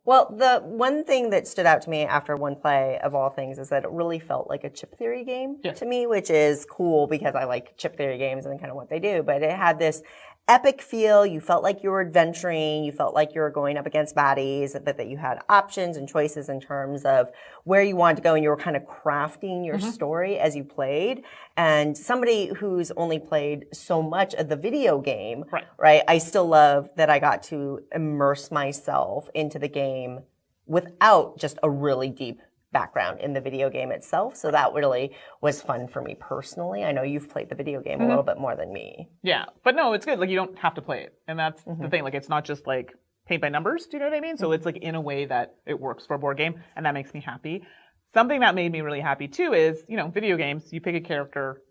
Well, the one thing that stood out to me after one play of all things is that it really felt like a chip theory game to me, which is cool because I like chip theory games and kind of what they do. But it had this epic feel. You felt like you were adventuring. You felt like you were going up against baddies, but that you had options and choices in terms of where you wanted to go, and you were kind of crafting your story as you played. And somebody who's only played so much of the video game, right? I still love that I got to immerse myself into the game without just a really deep background in the video game itself. So that really was fun for me personally. I know you've played the video game a little bit more than me. Yeah, but no, it's good. Like, you don't have to play it. And that's the thing. Like, it's not just like paint by numbers. Do you know what I mean? So it's like in a way that it works for a board game, and that makes me happy. Something that made me really happy too is, video games, you pick a character,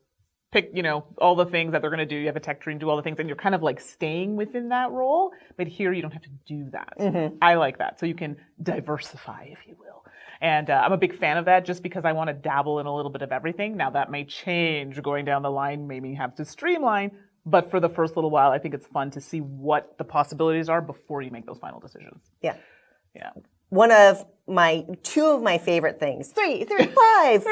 pick, all the things that they're going to do. You have a tech tree and do all the things, and you're kind of like staying within that role. But here you don't have to do that. I like that. So you can diversify, if you will. And I'm a big fan of that just because I want to dabble in a little bit of everything. Now that may change going down the line, maybe have to streamline. But for the first little while, I think it's fun to see what the possibilities are before you make those final decisions. Yeah. Yeah. Two of my favorite things, three, five.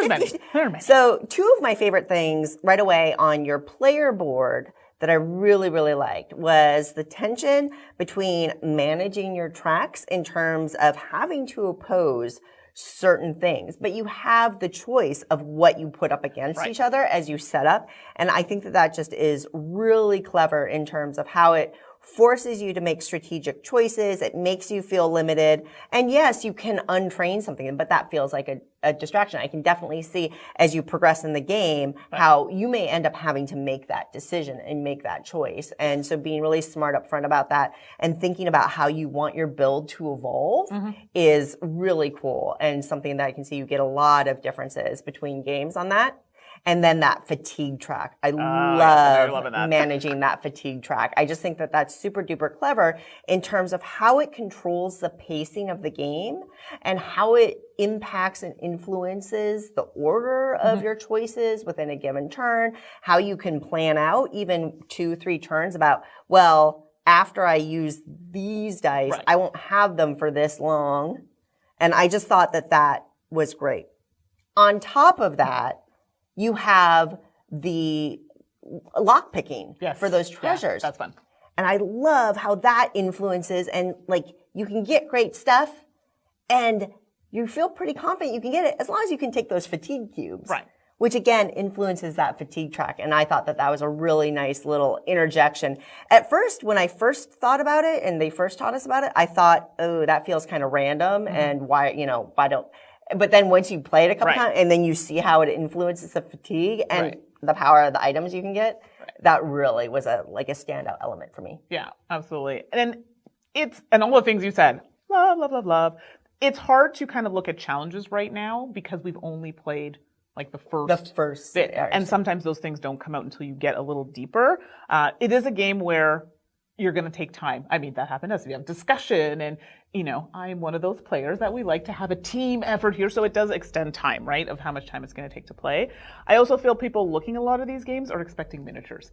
So two of my favorite things right away on your player board that I really, really liked was the tension between managing your tracks in terms of having to oppose certain things, but you have the choice of what you put up against each other as you set up. And I think that just is really clever in terms of how it forces you to make strategic choices. It makes you feel limited. And yes, you can untrain something, but that feels like a distraction. I can definitely see as you progress in the game how you may end up having to make that decision and make that choice. And so being really smart up front about that and thinking about how you want your build to evolve is really cool, and something that I can see you get a lot of differences between games on that. And then that fatigue track. I love managing that fatigue track. I just think that that's super duper clever in terms of how it controls the pacing of the game and how it impacts and influences the order of your choices within a given turn, how you can plan out even 2-3 turns about, well, after I use these dice, I won't have them for this long. And I just thought that that was great. On top of that, you have the lockpicking for those treasures. Yeah, that's fun. And I love how that influences, and like you can get great stuff and you feel pretty confident you can get it as long as you can take those fatigue cubes. Right. Which again influences that fatigue track. And I thought that that was a really nice little interjection. At first, when I first thought about it and they first taught us about it, I thought, oh, that feels kind of random and why don't. But then once you play it a couple times and then you see how it influences the fatigue and the power of the items you can get, that really was a standout element for me. Yeah, absolutely. And all the things you said, love. It's hard to kind of look at challenges right now because we've only played like the first bit. And sometimes those things don't come out until you get a little deeper. It is a game where you're going to take time. I mean, that happened as we have discussion, and I'm one of those players that we like to have a team effort here, so it does extend time, right, of how much time it's going to take to play. I also feel people looking at a lot of these games are expecting miniatures.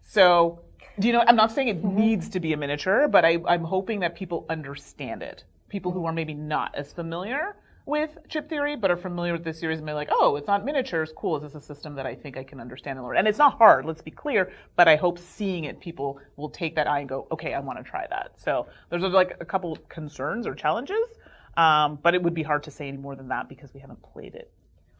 So, I'm not saying it needs to be a miniature, but I'm hoping that people understand it. People who are maybe not as familiar with chip theory, but are familiar with this series and be like, oh, it's not miniatures, cool, is this a system that I think I can understand and learn? And it's not hard, let's be clear, but I hope seeing it, people will take that eye and go, okay, I want to try that. So there's like a couple of concerns or challenges, but it would be hard to say any more than that because we haven't played it.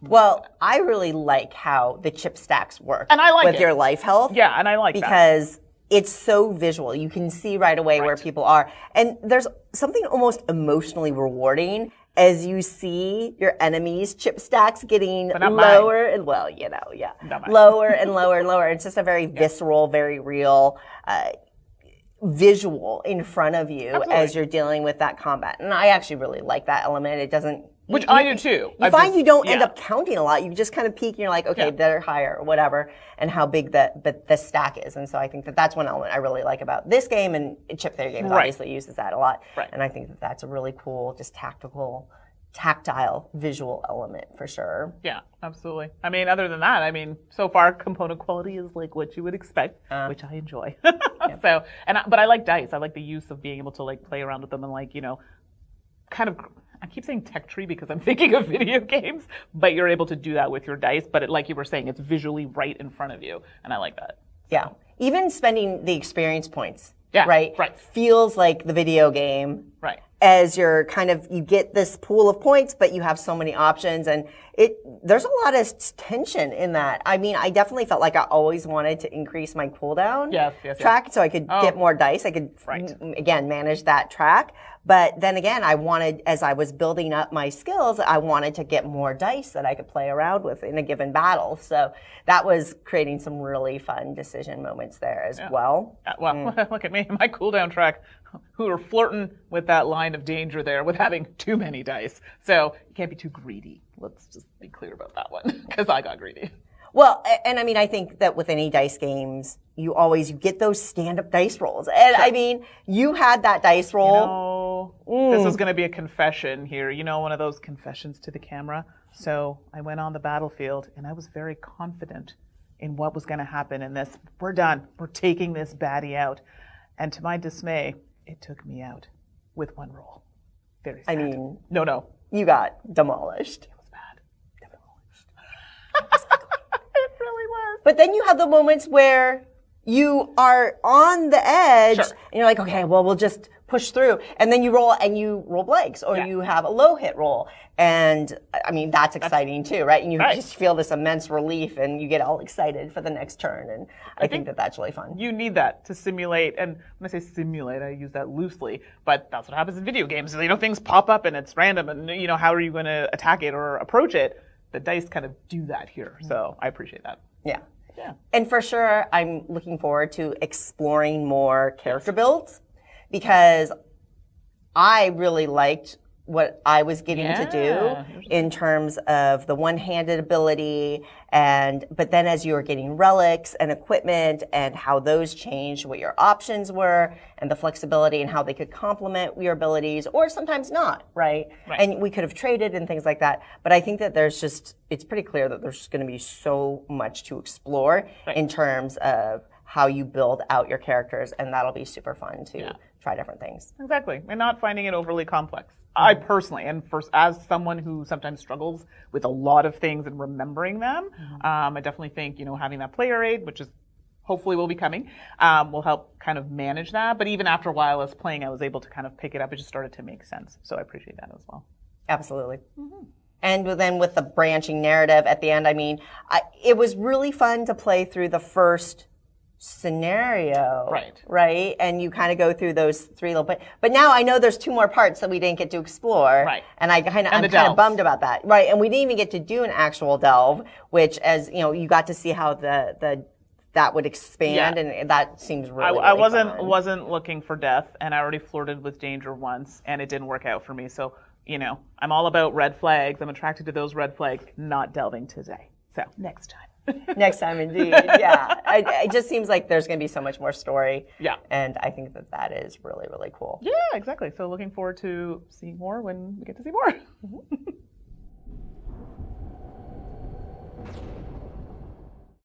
Well, I really like how the chip stacks work and I like with your life health. Yeah, and I like that. Because it's so visual. You can see right away where people are. And there's something almost emotionally rewarding as you see your enemies' chip stacks getting lower and lower and lower and lower. It's just a very visceral, very real visual in front of you as you're dealing with that combat. And I actually really like that element. It doesn't... Which I do too. You find you don't end up counting a lot. You just kind of peek and you're like, okay, they're higher or whatever, and how big the stack is. And so I think that that's one element I really like about this game, and chip theory games obviously uses that a lot. Right. And I think that that's a really cool, just tactile visual element for sure. Yeah, absolutely. I mean, other than that, so far component quality is like what you would expect, which I enjoy. But I like dice. I like the use of being able to like play around with them and I keep saying tech tree because I'm thinking of video games, but you're able to do that with your dice. But like you were saying, it's visually right in front of you, and I like that. Yeah. Even spending the experience points, Yeah, right? right. Feels like the video game. Right. As you're you get this pool of points, but you have so many options, and there's a lot of tension in that. I mean, I definitely felt like I always wanted to increase my cooldown track so I could get more dice. I could, again, manage that track. But then again, I wanted, as I was building up my skills, I wanted to get more dice that I could play around with in a given battle. So that was creating some really fun decision moments there as well. Well, look at me, my cooldown track, who are flirting with that line of danger there with having too many dice. So you can't be too greedy. Let's just be clear about that one, because I got greedy. Well, and I mean, I think that with any dice games, you get those stand-up dice rolls. And I mean, you had that dice roll. This is going to be a confession here. One of those confessions to the camera. So I went on the battlefield, and I was very confident in what was going to happen in this. We're done. We're taking this baddie out. And to my dismay, it took me out with one roll. Very sad. I mean, no. You got demolished. It was bad. Demolished. It really was. But then you have the moments where you are on the edge, and you're like, okay, well, we'll just push through. And then you roll blanks, or you have a low hit roll. And I mean, that's exciting too, right? And you just feel this immense relief, and you get all excited for the next turn. And I think that that's really fun. You need that to simulate. And when I say simulate, I use that loosely, but that's what happens in video games. Things pop up and it's random, and how are you going to attack it or approach it? The dice kind of do that here. So I appreciate that. Yeah. And for sure, I'm looking forward to exploring more character builds, because I really liked what I was getting to do in terms of the one-handed ability, but then as you were getting relics and equipment and how those changed, what your options were, and the flexibility and how they could complement your abilities, or sometimes not, right? And we could have traded and things like that. But I think that it's pretty clear that there's going to be so much to explore in terms of how you build out your characters, and that'll be super fun to try different things. Exactly, and not finding it overly complex. I personally, and as someone who sometimes struggles with a lot of things and remembering them, I definitely think, having that player aid, which is hopefully will be coming, will help kind of manage that. But even after a while as playing, I was able to kind of pick it up. It just started to make sense. So I appreciate that as well. Absolutely. And then with the branching narrative at the end, I mean, it was really fun to play through the first scenario, right? And you kind of go through those three little, but now I know there's two more parts that we didn't get to explore, and I'm kind of bummed about that, right? And we didn't even get to do an actual delve, which, as you got to see how that would expand, and that seems really. I fun. wasn't looking for death, and I already flirted with danger once, and it didn't work out for me. So I'm all about red flags. I'm attracted to those red flags. Not delving today. So next time. Next time, indeed. Yeah. It just seems like there's going to be so much more story. Yeah. And I think that is really, really cool. Yeah, exactly. So looking forward to seeing more when we get to see more.